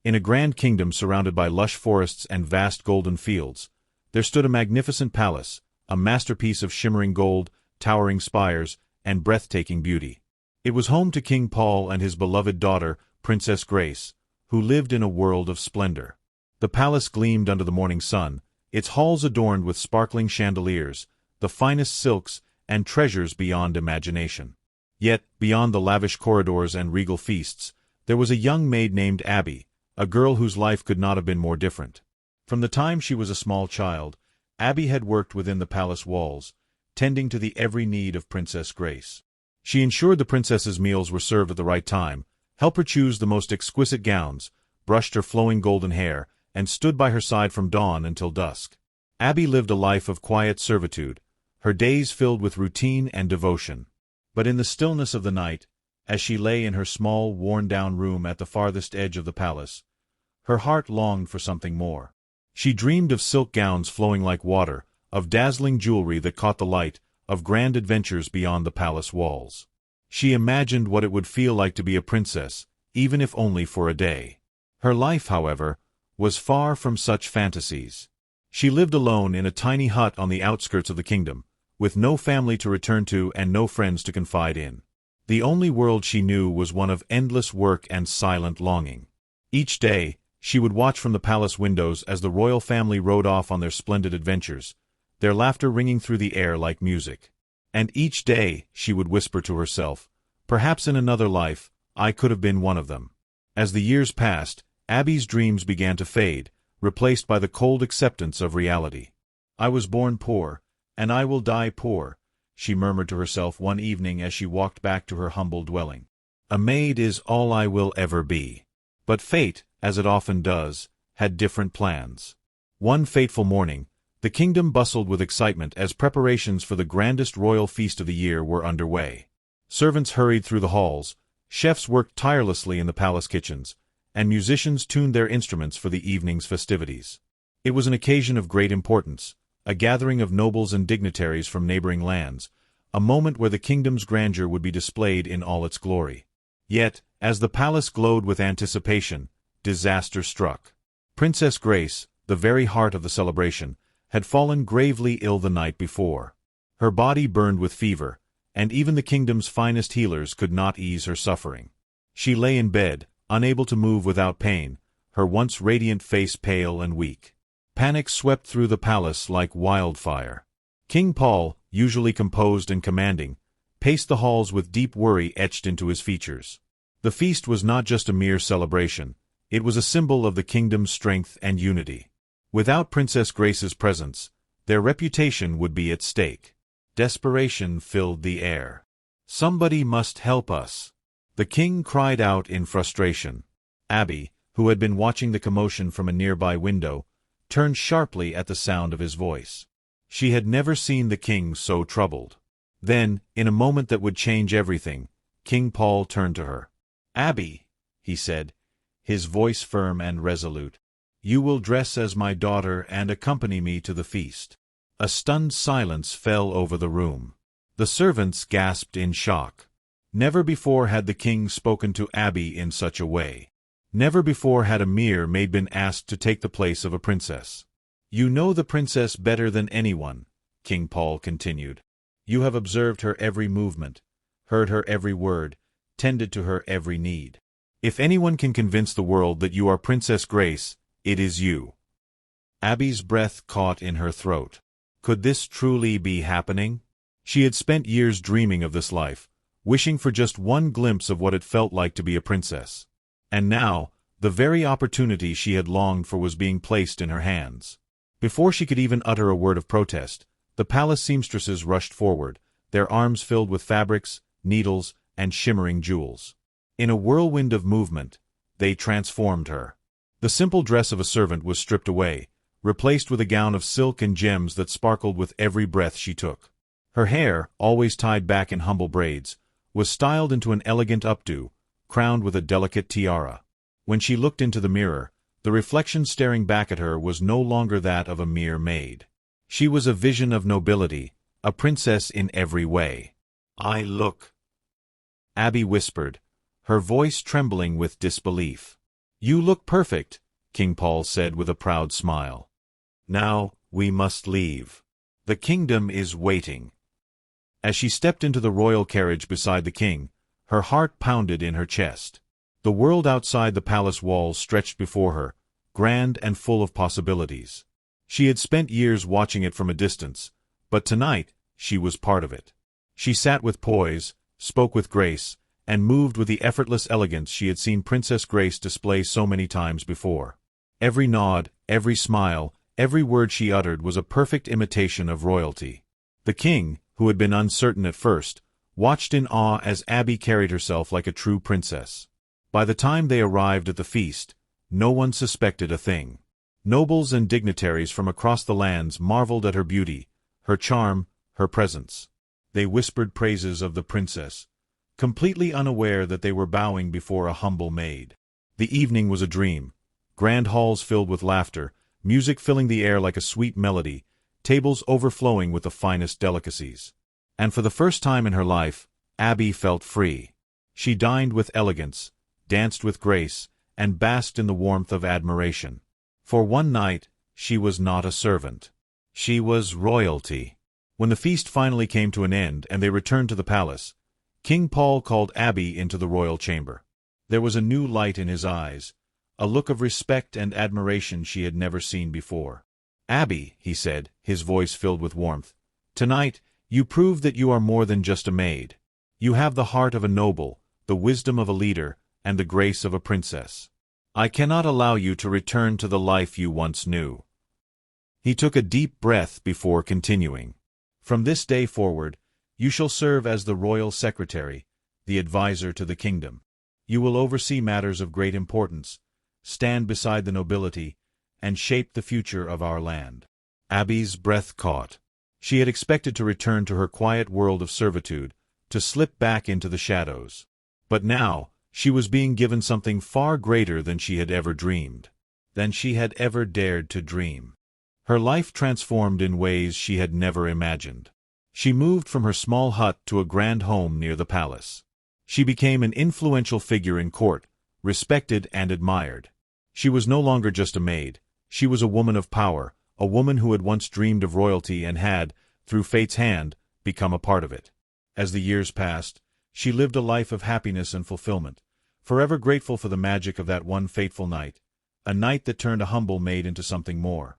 In a grand kingdom surrounded by lush forests and vast golden fields, there stood a magnificent palace, a masterpiece of shimmering gold, towering spires, and breathtaking beauty. It was home to King Paul and his beloved daughter, Princess Grace, who lived in a world of splendor. The palace gleamed under the morning sun, its halls adorned with sparkling chandeliers, the finest silks, and treasures beyond imagination. Yet, beyond the lavish corridors and regal feasts, there was a young maid named Abby, a girl whose life could not have been more different. From the time she was a small child, Abby had worked within the palace walls, tending to the every need of Princess Grace. She ensured the princess's meals were served at the right time, helped her choose the most exquisite gowns, brushed her flowing golden hair, and stood by her side from dawn until dusk. Abby lived a life of quiet servitude, her days filled with routine and devotion. But in the stillness of the night, as she lay in her small, worn-down room at the farthest edge of the palace, her heart longed for something more. She dreamed of silk gowns flowing like water, of dazzling jewelry that caught the light, of grand adventures beyond the palace walls. She imagined what it would feel like to be a princess, even if only for a day. Her life, however, was far from such fantasies. She lived alone in a tiny hut on the outskirts of the kingdom, with no family to return to and no friends to confide in. The only world she knew was one of endless work and silent longing. Each day, she would watch from the palace windows as the royal family rode off on their splendid adventures, their laughter ringing through the air like music. And each day, she would whisper to herself, "Perhaps in another life, I could have been one of them." As the years passed, Abby's dreams began to fade, replaced by the cold acceptance of reality. "I was born poor, and I will die poor," she murmured to herself one evening as she walked back to her humble dwelling. "A maid is all I will ever be." But fate, as it often does, had different plans. One fateful morning, the kingdom bustled with excitement as preparations for the grandest royal feast of the year were underway. Servants hurried through the halls, chefs worked tirelessly in the palace kitchens, and musicians tuned their instruments for the evening's festivities. It was an occasion of great importance, a gathering of nobles and dignitaries from neighboring lands, a moment where the kingdom's grandeur would be displayed in all its glory. Yet, as the palace glowed with anticipation, disaster struck. Princess Grace, the very heart of the celebration, had fallen gravely ill the night before. Her body burned with fever, and even the kingdom's finest healers could not ease her suffering. She lay in bed, unable to move without pain, her once radiant face pale and weak. Panic swept through the palace like wildfire. King Paul, usually composed and commanding, paced the halls with deep worry etched into his features. The feast was not just a mere celebration, it was a symbol of the kingdom's strength and unity. Without Princess Grace's presence, their reputation would be at stake. Desperation filled the air. "Somebody must help us," the king cried out in frustration. Abby, who had been watching the commotion from a nearby window, turned sharply at the sound of his voice. She had never seen the king so troubled. Then, in a moment that would change everything, King Paul turned to her. "Abby," he said, his voice firm and resolute, "you will dress as my daughter and accompany me to the feast." A stunned silence fell over the room. The servants gasped in shock. Never before had the king spoken to Abby in such a way. Never before had a mere maid been asked to take the place of a princess. "You know the princess better than anyone," King Paul continued. "You have observed her every movement, heard her every word, tended to her every need. If anyone can convince the world that you are Princess Grace, it is you." Abby's breath caught in her throat. Could this truly be happening? She had spent years dreaming of this life, wishing for just one glimpse of what it felt like to be a princess. And now, the very opportunity she had longed for was being placed in her hands. Before she could even utter a word of protest, the palace seamstresses rushed forward, their arms filled with fabrics, needles, and shimmering jewels. In a whirlwind of movement, they transformed her. The simple dress of a servant was stripped away, replaced with a gown of silk and gems that sparkled with every breath she took. Her hair, always tied back in humble braids, was styled into an elegant updo, crowned with a delicate tiara. When she looked into the mirror, the reflection staring back at her was no longer that of a mere maid. She was a vision of nobility, a princess in every way. "I look," Abby whispered, her voice trembling with disbelief. "You look perfect," King Paul said with a proud smile. "Now, we must leave. The kingdom is waiting." As she stepped into the royal carriage beside the king, her heart pounded in her chest. The world outside the palace walls stretched before her, grand and full of possibilities. She had spent years watching it from a distance, but tonight she was part of it. She sat with poise, spoke with grace, and moved with the effortless elegance she had seen Princess Grace display so many times before. Every nod, every smile, every word she uttered was a perfect imitation of royalty. The king, who had been uncertain at first, watched in awe as Abby carried herself like a true princess. By the time they arrived at the feast, no one suspected a thing. Nobles and dignitaries from across the lands marveled at her beauty, her charm, her presence. They whispered praises of the princess, completely unaware that they were bowing before a humble maid. The evening was a dream. Grand halls filled with laughter, music filling the air like a sweet melody, tables overflowing with the finest delicacies. And for the first time in her life, Abby felt free. She dined with elegance, danced with grace, and basked in the warmth of admiration. For one night, she was not a servant. She was royalty. When the feast finally came to an end and they returned to the palace, King Paul called Abby into the royal chamber. There was a new light in his eyes, a look of respect and admiration she had never seen before. "Abby," he said, his voice filled with warmth, "tonight, you prove that you are more than just a maid. You have the heart of a noble, the wisdom of a leader, and the grace of a princess. I cannot allow you to return to the life you once knew." He took a deep breath before continuing. "From this day forward, you shall serve as the royal secretary, the advisor to the kingdom. You will oversee matters of great importance, stand beside the nobility, and shape the future of our land." Abby's breath caught. She had expected to return to her quiet world of servitude, to slip back into the shadows. But now, she was being given something far greater than she had ever dreamed, than she had ever dared to dream. Her life transformed in ways she had never imagined. She moved from her small hut to a grand home near the palace. She became an influential figure in court, respected and admired. She was no longer just a maid. She was a woman of power, a woman who had once dreamed of royalty and had, through fate's hand, become a part of it. As the years passed, she lived a life of happiness and fulfillment, forever grateful for the magic of that one fateful night, a night that turned a humble maid into something more.